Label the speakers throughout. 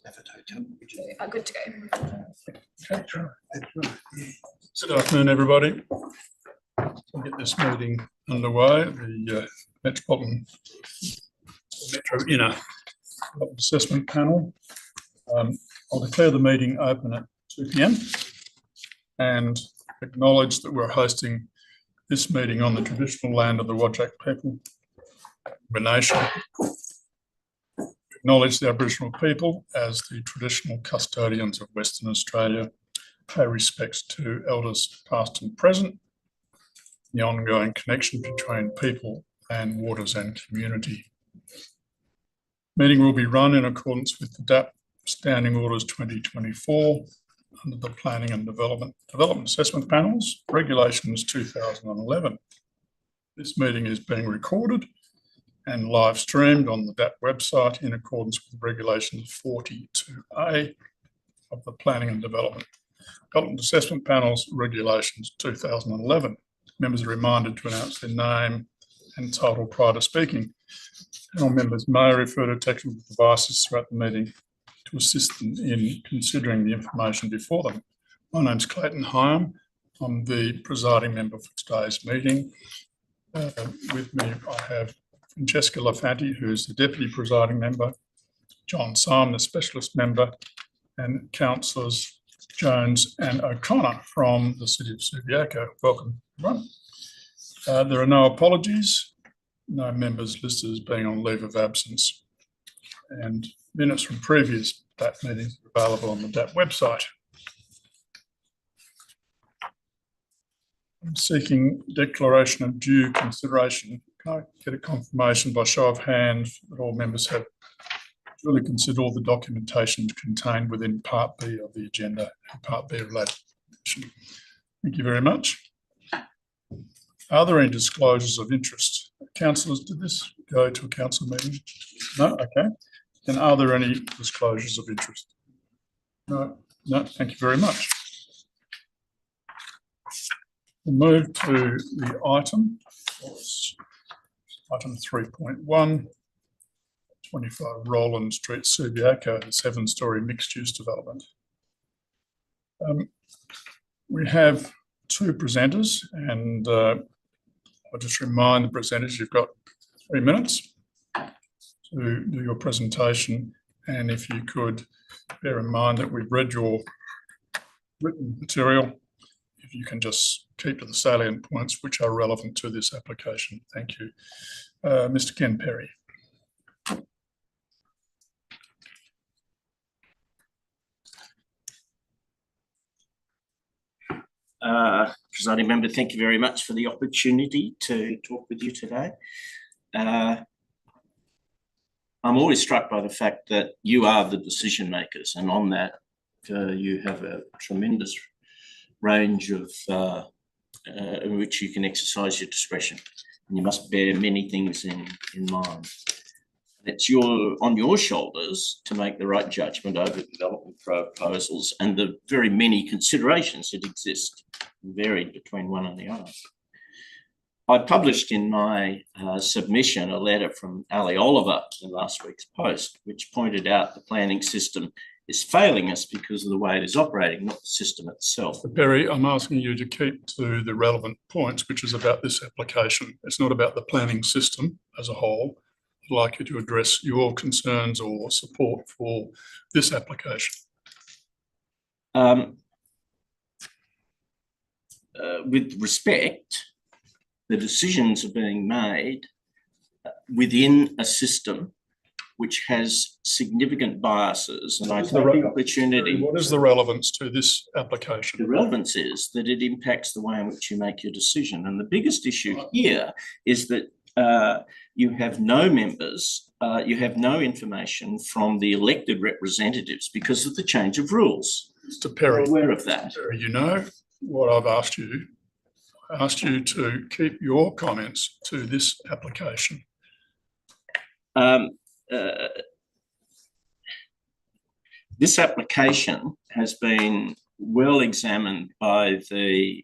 Speaker 1: Good to go.
Speaker 2: Good afternoon, everybody. We'll get this meeting underway. The Metropolitan Metro Inner Assessment Panel. I'll declare the meeting open at 2 p.m. and acknowledge that we're hosting this meeting on the traditional land of the Whadjuk people, the nation. Acknowledge the Aboriginal people as the traditional custodians of Western Australia, pay respects to elders past and present, the ongoing connection between people, land, waters and community. Meeting will be run in accordance with the DAP Standing Orders 2024 under the Planning and Development Assessment Panels, Regulations 2011. This meeting is being recorded and live streamed on the DAP website in accordance with Regulations 42A of the Planning and Development Assessment Panels Regulations 2011. Members are reminded to announce their name and title prior to speaking. All members may refer to technical devices throughout the meeting to assist them in considering the information before them. My name's Clayton Hyam. I'm the presiding member for today's meeting. With me, I have Francesca Lafanti, who's the deputy presiding member, John Syme, the specialist member, and councillors Jones and O'Connor from the City of Subiaco. Welcome, everyone. There are no apologies, no members listed as being on leave of absence, and minutes from previous DAP meetings are available on the DAP website. I'm seeking declaration of due consideration. Can I get a confirmation by show of hands that all members have duly considered all the documentation contained within Part B of the agenda and Part B related? Thank you very much. Are there any disclosures of interest? Councillors, did this go to a council meeting? No? Okay. Then are there any disclosures of interest? No? No, thank you very much. We'll move to the item. Item 3.1, 25 Roland Street, Subiaco, the 7-storey mixed-use development. We have two presenters, and I'll just remind the presenters you've got 3 minutes to do your presentation, and if you could bear in mind that we've read your written material, if you can just keep to the salient points which are relevant to this application. Thank you. Mr. Ken Perry.
Speaker 3: Presiding member, thank you very much for the opportunity to talk with you today. I'm always struck by the fact that you are the decision makers, and on that you have a tremendous range of in which you can exercise your discretion, and you must bear many things in mind. It's on your shoulders to make the right judgment over development proposals and the very many considerations that exist, varied between one and the other. I published in my submission a letter from Ali Oliver in last week's Post, which pointed out the planning system is failing us because of the way it is operating, not the system itself.
Speaker 2: Perry, I'm asking you to keep to the relevant points, which is about this application. It's not about the planning system as a whole. I'd like you to address your concerns or support for this application.
Speaker 3: With respect, the decisions are being made within a system which has significant biases, and I take the opportunity.
Speaker 2: What is the relevance to this application?
Speaker 3: The relevance is that it impacts the way in which you make your decision, and the biggest issue here is that you have no members, you have no information from the elected representatives because of the change of rules.
Speaker 2: Mr. Perry,
Speaker 3: you're aware of that.
Speaker 2: Perry, you know what I've asked you. I asked you to keep your comments to this application.
Speaker 3: This application has been well examined by the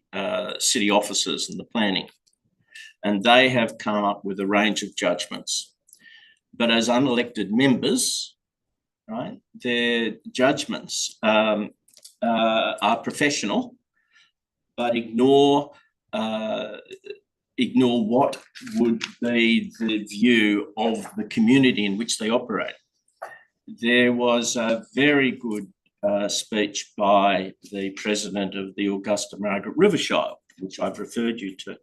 Speaker 3: city officers and the planning, and they have come up with a range of judgments. But as unelected members, right? Their judgments are professional, but ignore what would be the view of the community in which they operate. There was a very good speech by the president of the Augusta Margaret Rivershire, which I've referred you to.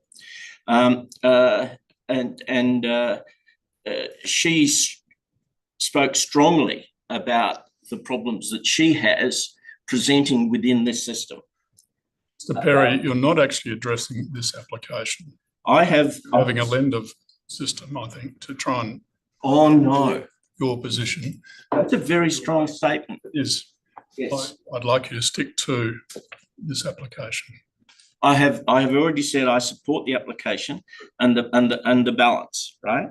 Speaker 3: She spoke strongly about the problems that she has presenting within this system.
Speaker 2: Mr. Perry, you're not actually addressing this application.
Speaker 3: I have
Speaker 2: having a lender system, I think, to try and.
Speaker 3: Oh no,
Speaker 2: your position.
Speaker 3: That's a very strong statement.
Speaker 2: Yes. I'd like you to stick to this application.
Speaker 3: I have already said I support the application and the balance, right?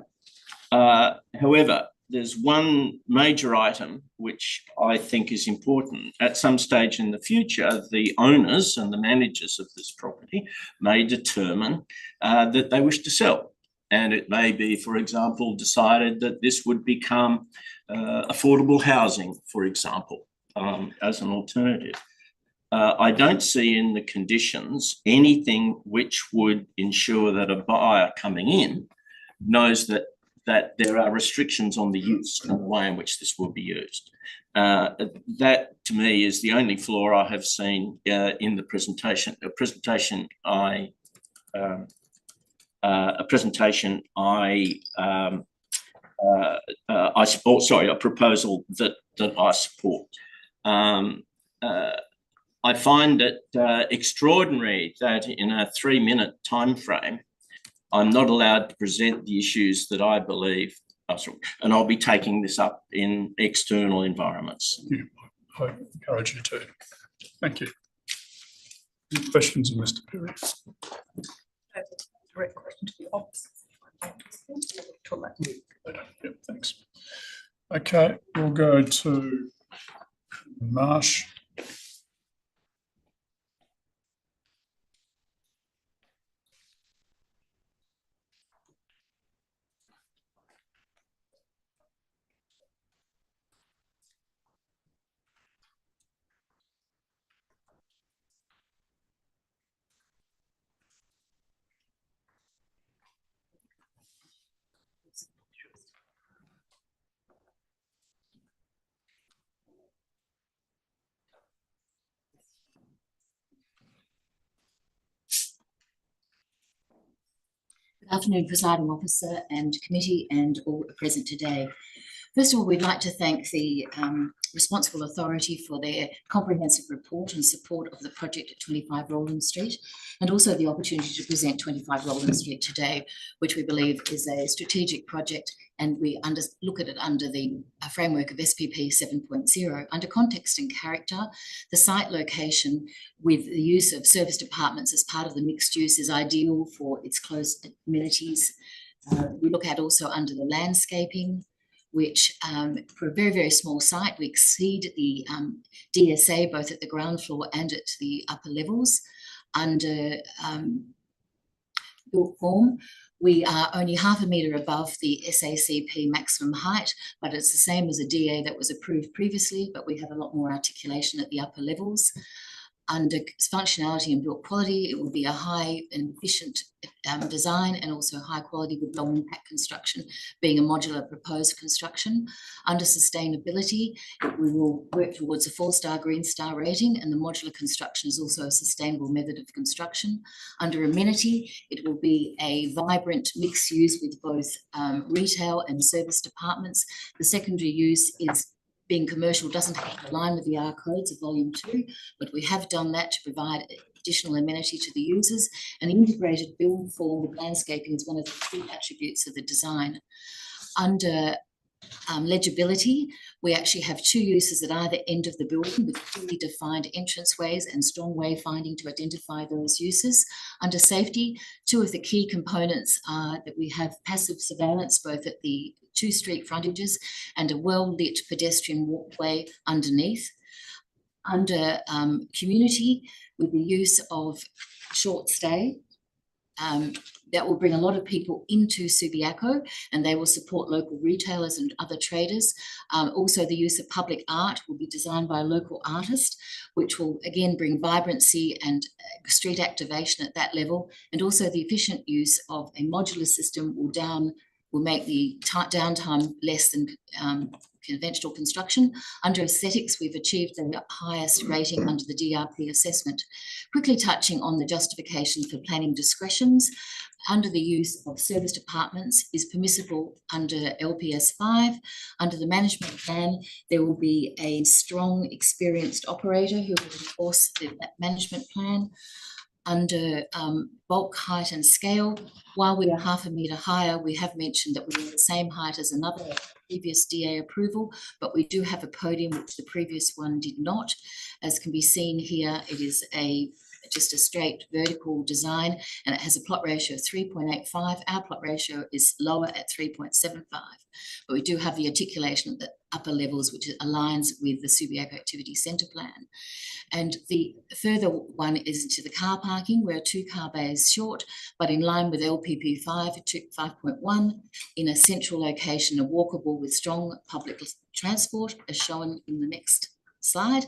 Speaker 3: However, there's one major item which I think is important. At some stage in the future, the owners and the managers of this property may determine that they wish to sell. And it may be, for example, decided that this would become affordable housing, for example, as an alternative. I don't see in the conditions anything which would ensure that a buyer coming in knows that there are restrictions on the use and the way in which this will be used. That, to me, is the only flaw I have seen in the presentation. A proposal that I support. I find it extraordinary that in a 3-minute time frame, I'm not allowed to present the issues that I believe, and I'll be taking this up in external environments.
Speaker 2: Yeah, I encourage you to. Thank you. Any questions of Mr. Perry?
Speaker 1: Direct question to the office.
Speaker 2: Yep, thanks. Okay, we'll go to Marsh.
Speaker 4: Good afternoon, Presiding Officer and Committee and all present today. First of all, we'd like to thank the responsible authority for their comprehensive report and support of the project at 25 Roland Street, and also the opportunity to present 25 Roland Street today, which we believe is a strategic project, and we look at it under the framework of SPP 7.0. Under context and character, the site location with the use of service departments as part of the mixed use is ideal for its close amenities. We look at also under the landscaping, which for a very, very small site, we exceed the DSA both at the ground floor and at the upper levels. Under built form, we are only 0.5 metre above the SACP maximum height, but it's the same as a DA that was approved previously, but we have a lot more articulation at the upper levels. Under functionality and built quality, it will be a high and efficient design, and also high quality with low impact construction, being a modular proposed construction. Under sustainability, we will work towards a 4-star Green Star rating, and the modular construction is also a sustainable method of construction. Under amenity, it will be a vibrant mixed use with both retail and service departments. The secondary use is being commercial, doesn't have to align with the R codes of volume 2, but we have done that to provide additional amenity to the users. And the integrated build form with landscaping is one of the key attributes of the design. Under legibility, we actually have 2 uses at either end of the building with clearly defined entranceways and strong wayfinding to identify those uses. Under safety, 2 of the key components are that we have passive surveillance both at the 2 street frontages and a well-lit pedestrian walkway underneath. Under community, with the use of short stay, that will bring a lot of people into Subiaco, and they will support local retailers and other traders. Also, the use of public art will be designed by a local artist, which will again bring vibrancy and street activation at that level. And also the efficient use of a modular system will make the downtime less than conventional construction. Under aesthetics, we've achieved the highest rating under the DRP assessment. Quickly touching on the justification for planning discretions, under the use of serviced apartments is permissible under LPS 5. Under the management plan, there will be a strong, experienced operator who will enforce that management plan. Under bulk height and scale, while we are 0.5 metre higher, we have mentioned that we are the same height as another previous DA approval, but we do have a podium which the previous one did not. As can be seen here, it is just a straight vertical design, and it has a plot ratio of 3.85. Our plot ratio is lower at 3.75, but we do have the articulation at the upper levels, which aligns with the Subiaco Activity Centre plan. And the further one is into the car parking. We're 2 car bays short, but in line with LPP 5.1, in a central location, a walkable with strong public transport, as shown in the next slide.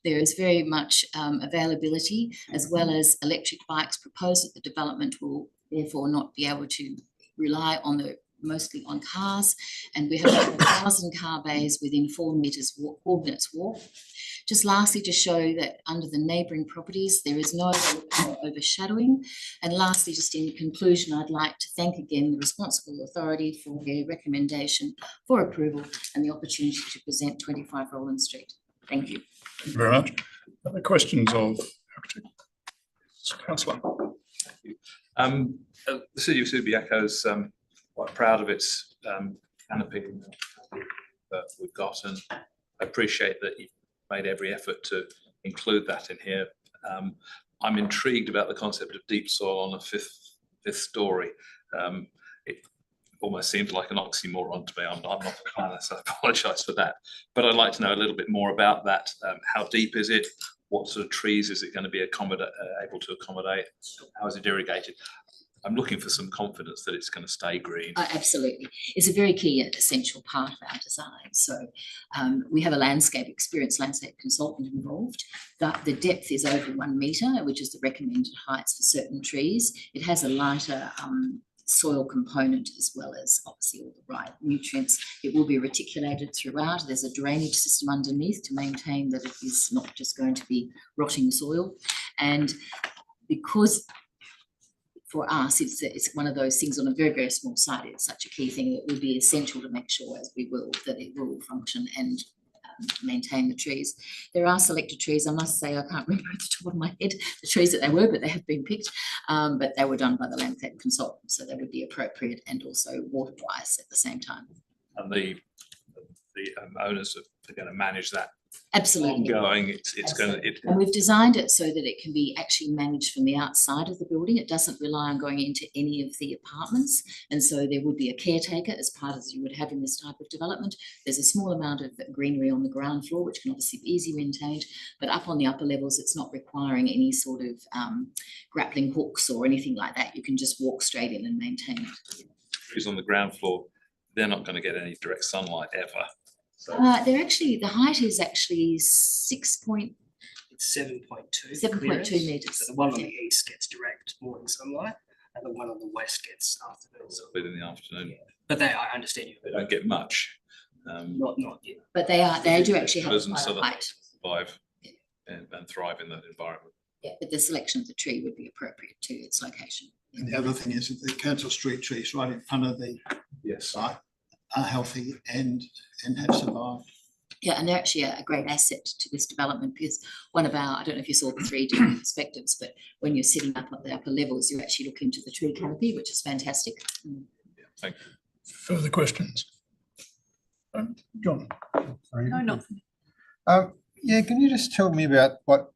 Speaker 4: There is very much availability, as well as electric bikes proposed that the development will therefore not be able to rely on mostly on cars, and we have 1,000 car bays within 4 minutes walk. Just lastly, to show that under the neighbouring properties, there is no overshadowing. And lastly, just in conclusion, I'd like to thank again the responsible authority for their recommendation for approval and the opportunity to present 25 Roland Street. Thank you.
Speaker 2: Thank you very much. Other questions of Councillor?
Speaker 1: The City of Subiaco is quite proud of its canopy that we've got, and I appreciate that you've made every effort to include that in here. I'm intrigued about the concept of deep soil on a fifth story. It almost seems like an oxymoron to me. I'm not a planner, so I apologise for that. But I'd like to know a little bit more about that. How deep is it? What sort of trees is it going to be able to accommodate? How is it irrigated? I'm looking for some confidence that it's going to stay green.
Speaker 4: Absolutely. It's a very key and essential part of our design. So we have a experienced landscape consultant involved. The depth is over 1 metre, which is the recommended heights for certain trees. It has a lighter soil component, as well as obviously all the right nutrients. It will be reticulated throughout. There's a drainage system underneath to maintain that it is not just going to be rotting soil. And because for us, it's one of those things on a very, very small site. It's such a key thing that will be essential to make sure, as we will, that it will function and maintain the trees. There are selected trees, I must say, I can't remember at the top of my head the trees that they were, but they have been picked, but they were done by the landscape consultant, so they would be appropriate and also water-wise at the same time.
Speaker 1: And the owners are going to manage that.
Speaker 4: Absolutely.
Speaker 1: Ongoing, it's going to.
Speaker 4: And we've designed it so that it can be actually managed from the outside of the building. It doesn't rely on going into any of the apartments, and so there would be a caretaker as part as you would have in this type of development. There's a small amount of greenery on the ground floor, which can obviously be easily maintained, but up on the upper levels, it's not requiring any sort of grappling hooks or anything like that. You can just walk straight in and maintain it.
Speaker 1: Trees on the ground floor, they're not going to get any direct sunlight ever. So
Speaker 4: the height is actually 7.2 metres.
Speaker 5: So the one on the east gets direct morning sunlight, and the one on the west gets afternoon.
Speaker 1: a bit in the afternoon.
Speaker 5: Yeah. But I understand you.
Speaker 1: They don't get much.
Speaker 5: Not yet.
Speaker 4: But they do actually have
Speaker 1: Doesn't
Speaker 4: quite a height.
Speaker 1: survive and thrive in that environment.
Speaker 4: Yeah, but the selection of the tree would be appropriate to its location.
Speaker 6: And the other thing is that the Council Street trees right in front of the site are healthy and have survived.
Speaker 4: Yeah, and they're actually a great asset to this development, because one of our, I don't know if you saw the 3 different perspectives, but when you're sitting up at the upper levels, you actually look into the tree canopy, which is fantastic.
Speaker 1: Yeah, thank you.
Speaker 2: Further questions? John? Sorry.
Speaker 7: No, not.
Speaker 6: Yeah, can you just tell me about what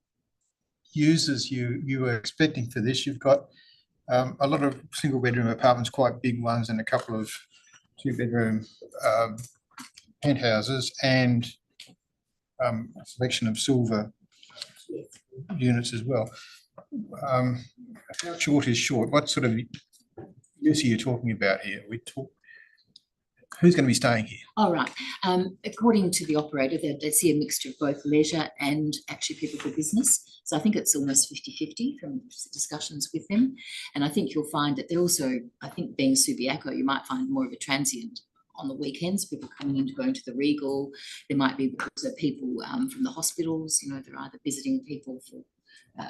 Speaker 6: users you were expecting for this? You've got a lot of single bedroom apartments, quite big ones, and a couple of 2-bedroom penthouses, and a selection of silver units as well. how short is short? What sort of use are you talking about here? Who's going to be staying here?
Speaker 4: All right. According to the operator, they see a mixture of both leisure and actually people for business. So I think it's almost 50-50 from discussions with them. And I think you'll find that they also, I think being Subiaco, you might find more of a transient on the weekends, people coming in to going to the Regal. There might be also people from the hospitals, you know, they're either visiting people for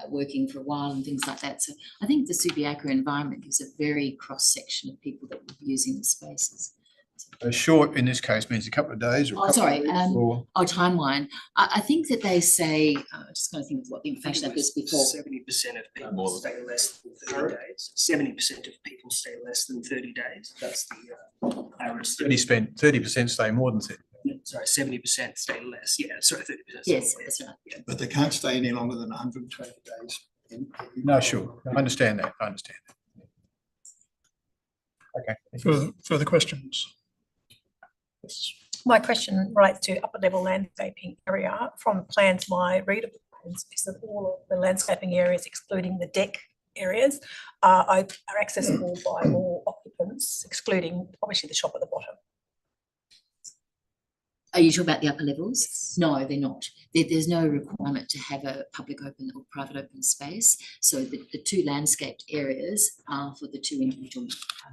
Speaker 4: working for a while and things like that. So I think the Subiaco environment gives a very cross section of people that will be using the spaces.
Speaker 6: So short in this case means a couple of days or a couple of weeks, or
Speaker 4: timeline. I think that they say, just going to think of what the information that was before.
Speaker 5: 70% of people stay less than 30 days. 70% of people stay less than 30 days. That's the average.
Speaker 6: 30% stay more than 30.
Speaker 5: Sorry, 70% stay less. Yeah, sorry, 30%.
Speaker 4: Yes, that's right.
Speaker 5: Yeah.
Speaker 7: But they can't stay any longer than 120 days.
Speaker 6: No, sure. I understand that. Okay.
Speaker 2: Further questions? Yes.
Speaker 8: My question relates to upper level landscaping area. From plans, my readable plans is that all of the landscaping areas, excluding the deck areas, are accessible by all occupants, excluding obviously the shop at the bottom.
Speaker 4: Are you talking about the upper levels? No, they're not. There's no requirement to have a public open or private open space. So the two landscaped areas are for the two individual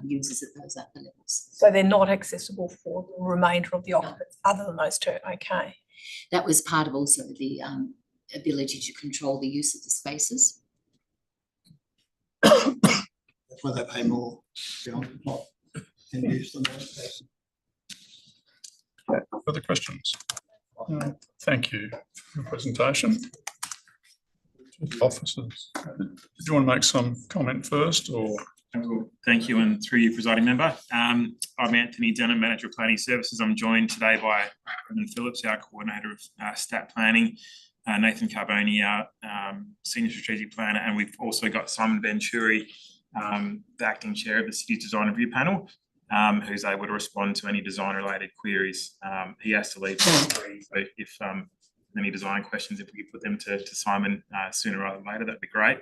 Speaker 4: users at those upper levels.
Speaker 8: So they're not accessible for the remainder of the occupants other than those two. Okay.
Speaker 4: That was part of also the ability to control the use of the spaces.
Speaker 7: That's why they pay more. Not can use them.
Speaker 2: Further questions? Thank you for your presentation. Officers, did you want to make some comment first, or?
Speaker 9: Thank you, and through you, presiding member. I'm Anthony Denham, Manager of Planning Services. I'm joined today by Brendan Phillips, our Coordinator of Stat Planning, Nathan Carboni, our Senior Strategic Planner, and we've also got Simon Venturi, the Acting Chair of the City Design Review Panel, who's able to respond to any design-related queries. He has to leave, so if any design questions, if we could put them to Simon sooner rather than later, that'd be great.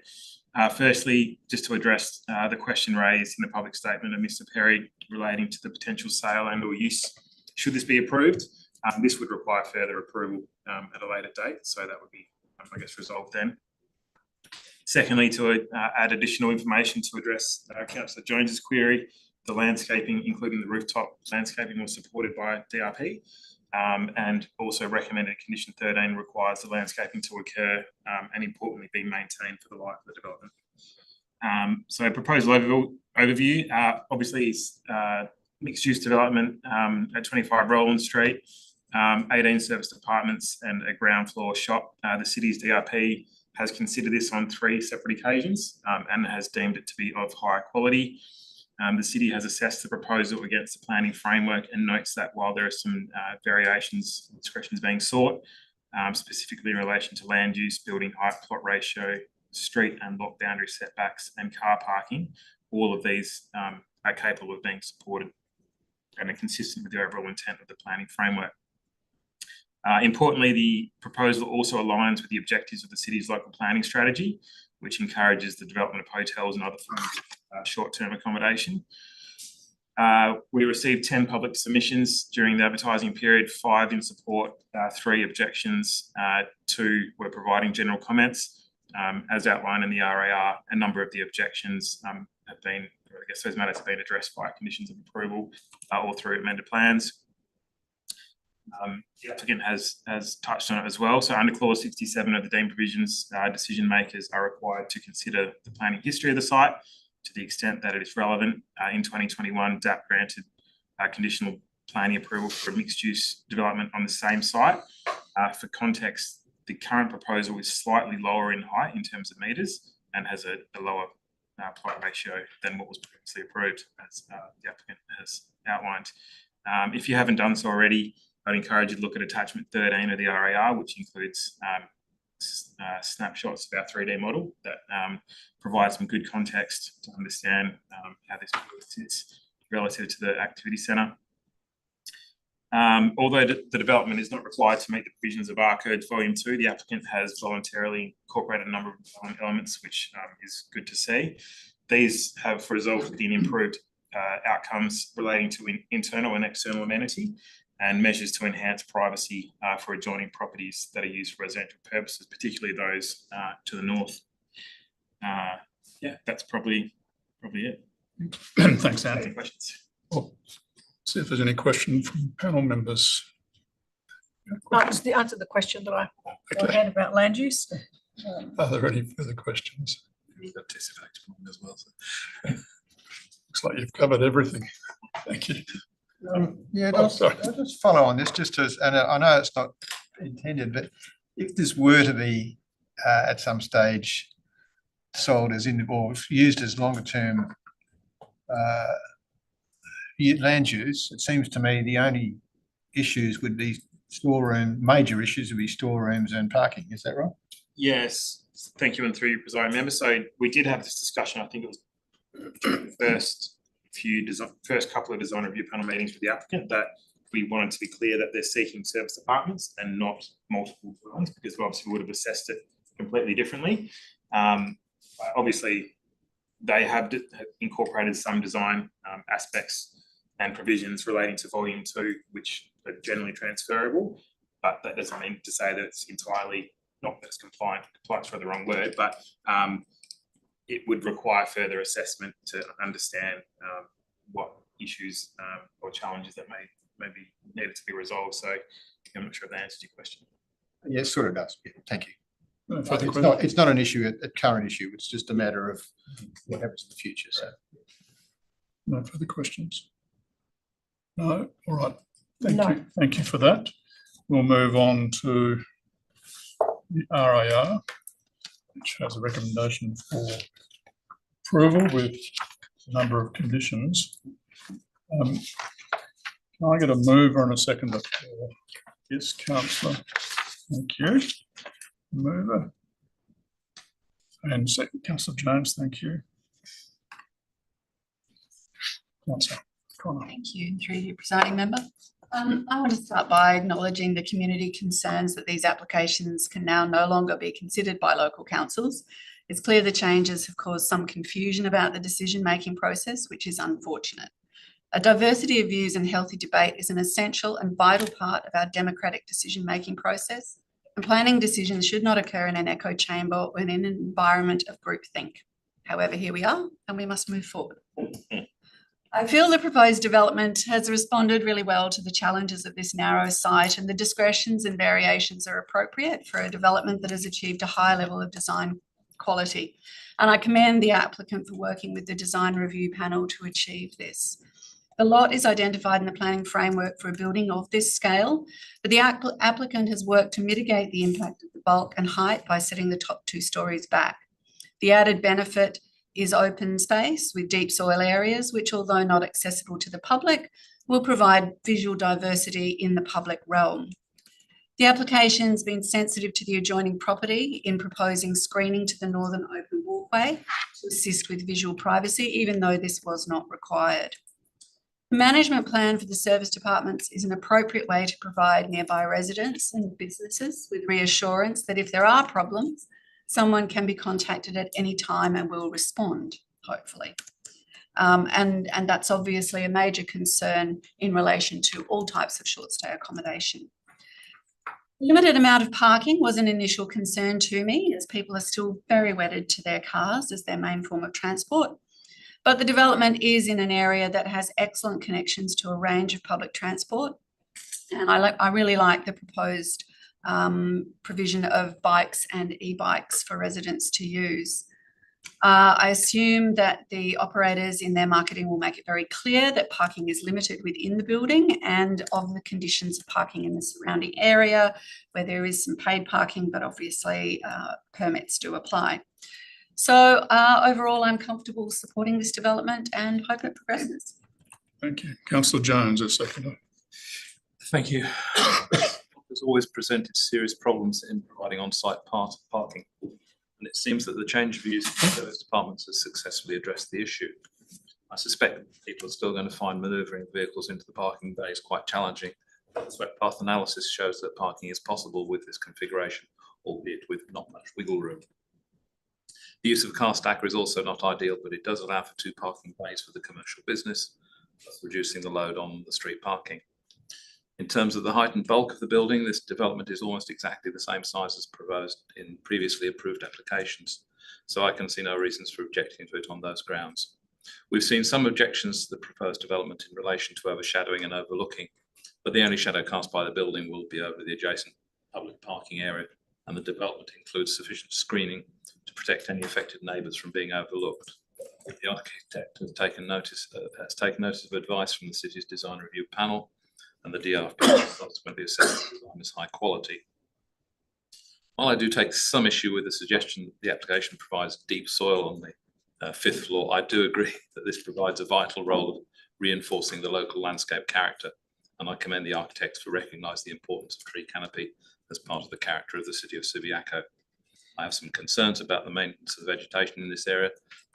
Speaker 9: Firstly, just to address the question raised in the public statement of Mr. Perry relating to the potential sale and or use, should this be approved, this would require further approval at a later date, so that would be, I guess, resolved then. Secondly, to add additional information to address Councillor Jones's query, the landscaping, including the rooftop landscaping, was supported by DRP, and also recommended condition 13 requires the landscaping to occur and importantly be maintained for the life of the development. So proposal overview, obviously is mixed use development at 25 Roland Street, 18 serviced apartments and a ground floor shop. The city's DRP has considered this on 3 separate occasions and has deemed it to be of higher quality. The city has assessed the proposal against the planning framework and notes that while there are some variations, discretions being sought, specifically in relation to land use, building height, plot ratio, street and lot boundary setbacks and car parking, all of these are capable of being supported and are consistent with the overall intent of the planning framework. Importantly, the proposal also aligns with the objectives of the city's local planning strategy, which encourages the development of hotels and other forms of short-term accommodation. We received 10 public submissions during the advertising period, 5 in support, 3 objections, 2 were providing general comments. As outlined in the RAR, a number of the objections have been, I guess those matters have been addressed by conditions of approval or through amended plans. The applicant has touched on it as well. So under clause 67 of the deemed provisions, decision makers are required to consider the planning history of the site to the extent that it is relevant. In 2021, DAP granted conditional planning approval for a mixed use development on the same site. For context, the current proposal is slightly lower in height in terms of metres and has a lower plot ratio than what was previously approved, as the applicant has outlined. If you haven't done so already, I'd encourage you to look at attachment 13 of the RAR, which includes snapshots of our 3D model that provides some good context to understand how this sits relative to the activity centre. Although the development is not required to meet the provisions of R Code Volume 2, the applicant has voluntarily incorporated a number of design elements, which is good to see. These have resulted in improved outcomes relating to internal and external amenity and measures to enhance privacy for adjoining properties that are used for residential purposes, particularly those to the north. Yeah, that's probably it.
Speaker 2: Thanks, Anthony.
Speaker 9: Any questions?
Speaker 2: Well, see if there's any question from panel members.
Speaker 8: Just to answer the question that I had about land use.
Speaker 2: Are there any further questions?
Speaker 1: As well. So.
Speaker 2: Looks like you've covered everything. Thank you.
Speaker 6: Yeah,
Speaker 2: Oh,
Speaker 6: I'll
Speaker 2: sorry.
Speaker 6: just follow on this, just as, and I know it's not intended, but if this were to be at some stage sold as in or used as longer term land use, it seems to me the only issues would be major issues would be storerooms and parking. Is that right?
Speaker 9: Yes, thank you, and through you, presiding member. So we did have this discussion. I think it was the first couple of design review panel meetings with the applicant that we wanted to be clear that they're seeking service apartments and not multiple dwellings, because we obviously would have assessed it completely differently. Obviously, they have incorporated some design aspects and provisions relating to Volume 2, which are generally transferable, but that doesn't mean to say that it's entirely not that it's compliant. Compliant's probably the wrong word, but it would require further assessment to understand what issues or challenges that may be needed to be resolved. So I'm not sure if that answers your question.
Speaker 6: Yes, sort of does. Yeah, thank you.
Speaker 2: No further
Speaker 6: It's not an issue at current issue. It's just a matter of what happens in the future. So
Speaker 2: no further questions? No? All right. Thank
Speaker 8: No.
Speaker 2: you. Thank you for that. We'll move on to the RAR, which has a recommendation for approval with a number of conditions. Can I get a mover and a seconder? Yes, councillor. Thank you. Mover. And second, councillor Jones, thank you. Councillor Connor.
Speaker 10: Thank you, through you, presiding member. I want to start by acknowledging the community concerns that these applications can now no longer be considered by local councils. It's clear the changes have caused some confusion about the decision-making process, which is unfortunate. A diversity of views and healthy debate is an essential and vital part of our democratic decision-making process, and planning decisions should not occur in an echo chamber or in an environment of groupthink. However, here we are, and we must move forward. I feel the proposed development has responded really well to the challenges of this narrow site, and the discretions and variations are appropriate for a development that has achieved a high level of design quality. And I commend the applicant for working with the design review panel to achieve this. The lot is identified in the planning framework for a building of this scale, but the applicant has worked to mitigate the impact of the bulk and height by setting the top 2 stories back. The added benefit is open space with deep soil areas, which, although not accessible to the public, will provide visual diversity in the public realm. The application's been sensitive to the adjoining property in proposing screening to the northern open walkway to assist with visual privacy, even though this was not required. The management plan for the serviced apartments is an appropriate way to provide nearby residents and businesses with reassurance that if there are problems, someone can be contacted at any time and will respond, hopefully. And that's obviously a major concern in relation to all types of short stay accommodation. Limited amount of parking was an initial concern to me, as people are still very wedded to their cars as their main form of transport. But the development is in an area that has excellent connections to a range of public transport. And I really like the proposed provision of bikes and e-bikes for residents to use. I assume that the operators in their marketing will make it very clear that parking is limited within the building and of the conditions of parking in the surrounding area, where there is some paid parking, but obviously permits do apply. So overall, I'm comfortable supporting this development and hope it progresses.
Speaker 2: Thank you. Councillor Jones, a seconder.
Speaker 1: Thank you. Has always presented serious problems in providing on-site parking, and it seems that the change of use of those departments has successfully addressed the issue. I suspect people are still going to find manoeuvring vehicles into the parking bays quite challenging The swept path analysis shows that parking is possible with this configuration, albeit with not much wiggle room. The use of a car stacker is also not ideal, but it does allow for 2 parking bays for the commercial business, thus reducing the load on the street parking. In terms of the height and bulk of the building, this development is almost exactly the same size as proposed in previously approved applications, so I can see no reasons for objecting to it on those grounds. We've seen some objections to the proposed development in relation to overshadowing and overlooking, but the only shadow cast by the building will be over the adjacent public parking area, and the development includes sufficient screening to protect any affected neighbours from being overlooked. The architect has taken notice of advice from the city's design review panel, and the DRP has subsequently assessed the design as high quality. While I do take some issue with the suggestion that the application provides deep soil on the 5th floor, I do agree that this provides a vital role of reinforcing the local landscape character, and I commend the architects for recognising the importance of tree canopy as part of the character of the city of Subiaco. I have some concerns about the maintenance of the vegetation in this area,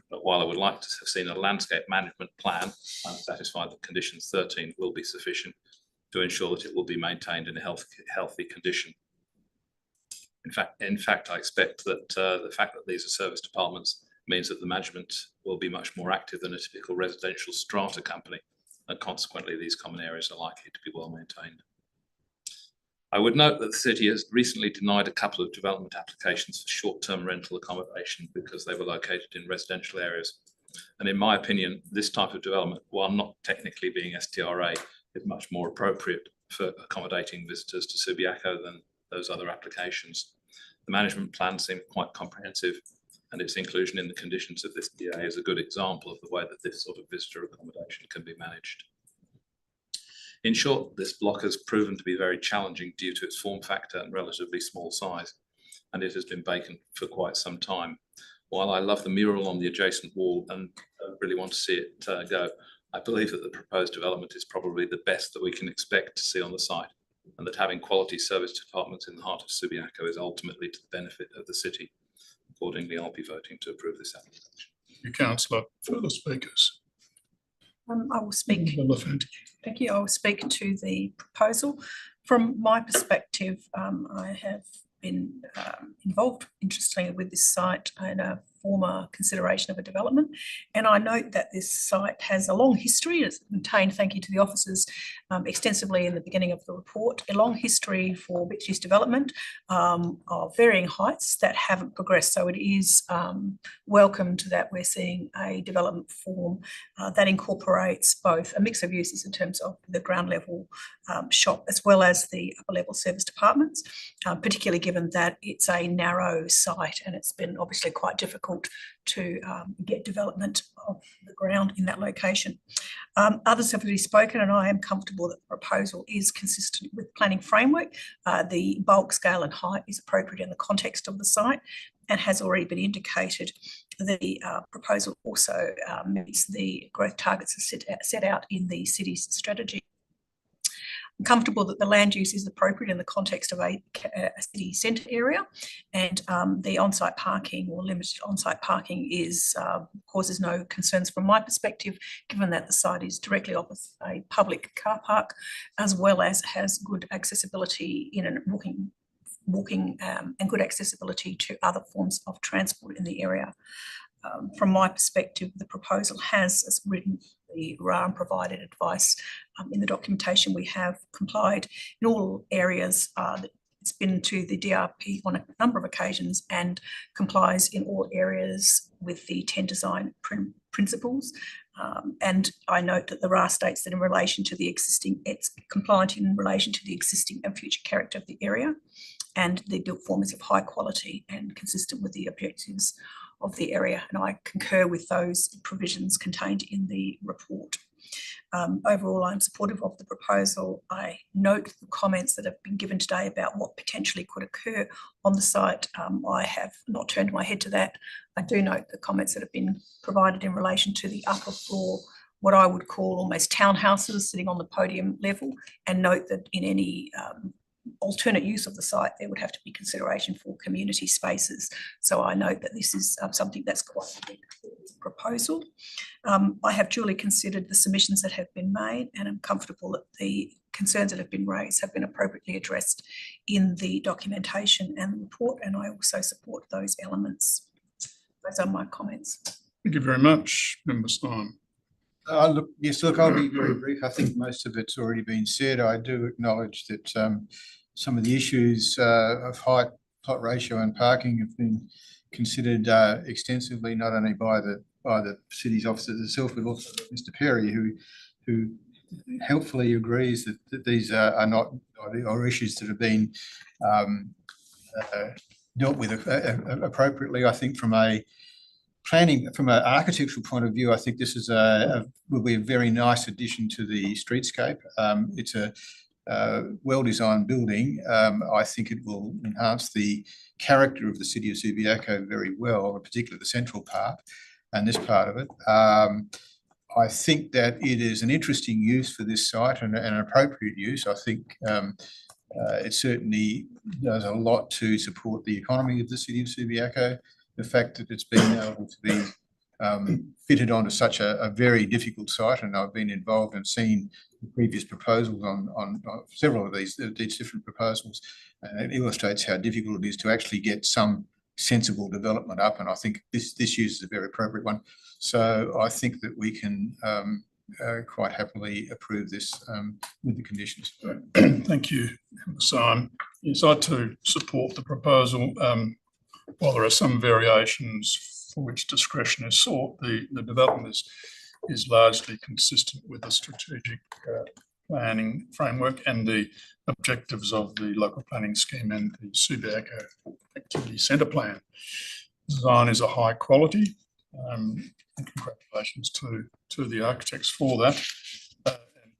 Speaker 1: but while I would like to have seen a landscape management plan, I'm satisfied that conditions 13 will be sufficient to ensure that it will be maintained in a healthy condition. In fact, I expect that the fact that these are service departments means that the management will be much more active than a typical residential strata company, and consequently these common areas are likely to be well maintained. I would note that the city has recently denied a couple of development applications for short-term rental accommodation because they were located in residential areas. And in my opinion, this type of development, while not technically being STRA, is much more appropriate for accommodating visitors to Subiaco than those other applications. The management plan seemed quite comprehensive, and its inclusion in the conditions of this DA is a good example of the way that this sort of visitor accommodation can be managed. In short, this block has proven to be very challenging due to its form factor and relatively small size, and it has been vacant for quite some time. While I love the mural on the adjacent wall and really want to see it go, I believe that the proposed development is probably the best that we can expect to see on the site, and that having quality service departments in the heart of Subiaco is ultimately to the benefit of the city. Accordingly, I'll be voting to approve this application.
Speaker 2: Thank you, councillor. Further speakers?
Speaker 8: I will speak.
Speaker 2: Elephant.
Speaker 8: Thank you. I will speak to the proposal. From my perspective, I have been involved, interestingly, with this site in a former consideration of a development. And I note that this site has a long history. It's contained, thank you to the officers, extensively in the beginning of the report, a long history for mixed-use development of varying heights that haven't progressed. So it is welcomed that we're seeing a development form that incorporates both a mix of uses in terms of the ground level shop as well as the upper level service departments, particularly given that it's a narrow site and it's been obviously quite difficult to get development of the ground in that location. Others have already spoken, and I am comfortable that the proposal is consistent with planning framework. The bulk, scale and height is appropriate in the context of the site and has already been indicated. The proposal also meets the growth targets set out in the city's strategy. I'm comfortable that the land use is appropriate in the context of a city centre area, and the on-site parking or limited on-site parking causes no concerns from my perspective, given that the site is directly opposite a public car park, as well as has good accessibility in and walking and good accessibility to other forms of transport in the area. From my perspective, the proposal has, as written, the RAM provided advice in the documentation we have complied in all areas. It's been to the DRP on a number of occasions and complies in all areas with the 10 design principles. And I note that the RA states that in relation to the existing, it's compliant in relation to the existing and future character of the area, and the built form is of high quality and consistent with the objectives of the area, and I concur with those provisions contained in the report. Overall, I'm supportive of the proposal. I note the comments that have been given today about what potentially could occur on the site. I have not turned my head to that. I do note the comments that have been provided in relation to the upper floor, what I would call almost townhouses sitting on the podium level, and note that in any alternate use of the site, there would have to be consideration for community spaces. So I note that this is something that's quite a big proposal. I have duly considered the submissions that have been made, and I'm comfortable that the concerns that have been raised have been appropriately addressed in the documentation and the report, and I also support those elements. Those are my comments.
Speaker 2: Thank you very much, Member Stein.
Speaker 6: Look, yes, look, I'll be very brief. I think most of it's already been said. I do acknowledge that some of the issues of height, plot ratio and parking have been considered extensively, not only by the city's officers itself, but also Mr. Perry, who helpfully agrees that these are not or issues that have been dealt with appropriately. I think from a planning, from an architectural point of view, I think this is will be a very nice addition to the streetscape. It's a well-designed building. I think it will enhance the character of the city of Subiaco very well, particularly the central part and this part of it. I think that it is an interesting use for this site and an appropriate use. I think it certainly does a lot to support the economy of the city of Subiaco. The fact that it's been able to be fitted onto such a very difficult site, and I've been involved and seen the previous proposals on several of these different proposals, and it illustrates how difficult it is to actually get some sensible development up, and I think this use is a very appropriate one. So I think that we can quite happily approve this with the conditions.
Speaker 2: Thank you, Member Simon. Yes, I too support the proposal. While there are some variations for which discretion is sought, the development is largely consistent with the strategic planning framework and the objectives of the local planning scheme and the Subiaco Activity Centre Plan. Design is a high quality, and congratulations to the architects for that. And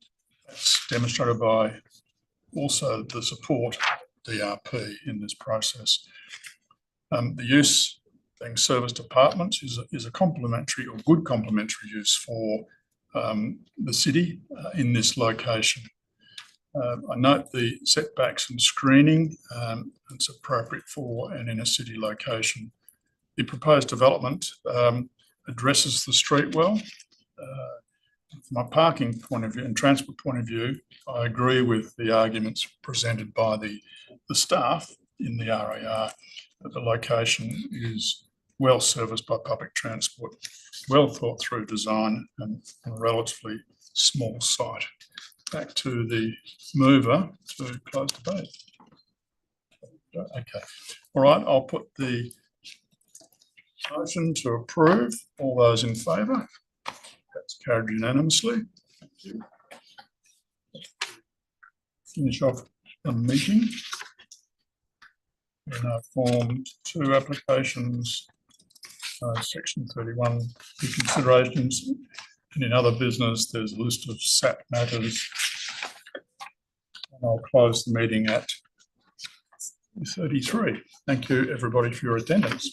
Speaker 2: that's demonstrated by also the support of DRP in this process. The use being serviced apartments is a complementary or good complementary use for the city in this location. I note the setbacks and screening. It's appropriate for an inner city location. The proposed development addresses the street well. From a parking point of view and transport point of view, I agree with the arguments presented by the staff in the RAR that the location is well serviced by public transport, well thought through design and a relatively small site. Back to the mover to close debate. Okay, all right, I'll put the motion to approve. All those in favour? That's carried unanimously. Thank you. Finish off the meeting. We now formed 2 applications, section 31, the considerations, and in other business, there's a list of SAP matters. And I'll close the meeting at 33. Thank you, everybody, for your attendance.